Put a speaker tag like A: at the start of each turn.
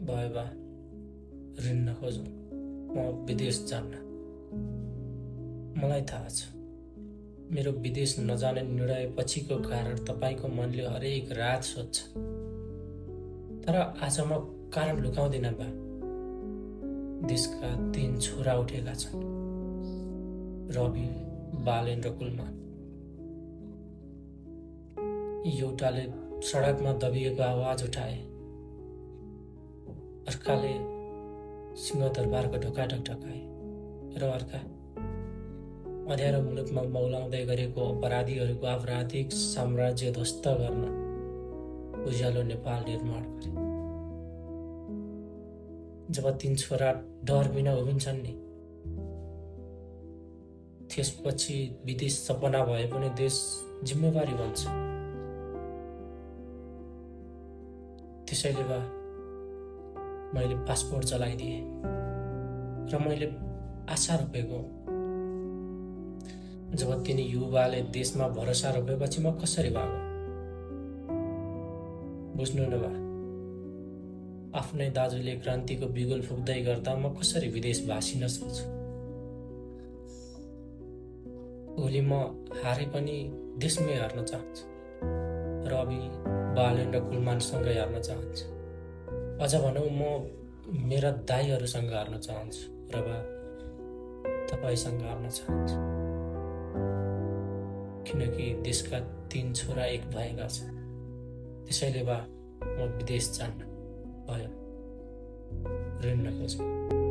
A: भयो बा ऋण नखोजौँ, म विदेश जान्न। मलाई थाहा छ मेरो विदेश नजाने निर्णय पछिको कारण तपाईँको मनले हरेक रात सोध्छ, तर आज म कारण लुकाउँदिन बा। देशका 3 छोरा उठेका छन्, रवि, बालेन र कुलमान। एउटाले सडकमा दबिएको आवाज उठाए, अर्काले सिंहदरबारको ढोका ढकढकाए र अर्का अँध्यारो मुलुकमा मौलाउँदै गरेको अपराधीहरूको आपराधिक साम्राज्य ध्वस्त गर्न उज्यालो नेपाल निर्माण गरे। जब 3 छोरा डर बिना उभिन्छन् नि, त्यसपछि विदेश सपना भए पनि देश जिम्मेवारी बन्छ। त्यसैले बा मैले पासपोर्ट चलाइदिएँ र मैले आशा रोपेको। जब तिनी युवाले देशमा भरोसा रोपेपछि म कसरी भागौँ? बुझ्नु न बा, आफ्नै दाजुले क्रान्तिको बिगुल फुक्दै गर्दा म कसरी विदेश भासिन सक्छु? भोलि म हारे पनि देशमै हार्न चाहन्छु, रवि, बालेन र कुलमानसँगै हार्न चाहन्छु। अझ भनौँ म मेरा दाइहरूसँग हार्न चाहन्छु र बा तपाईँसँग हार्न चाहन्छु, किनकि देशका 3 छोरा एक भएका छन्। त्यसैले बा म विदेश जान्न। भयो, ऋण नखोजौँ।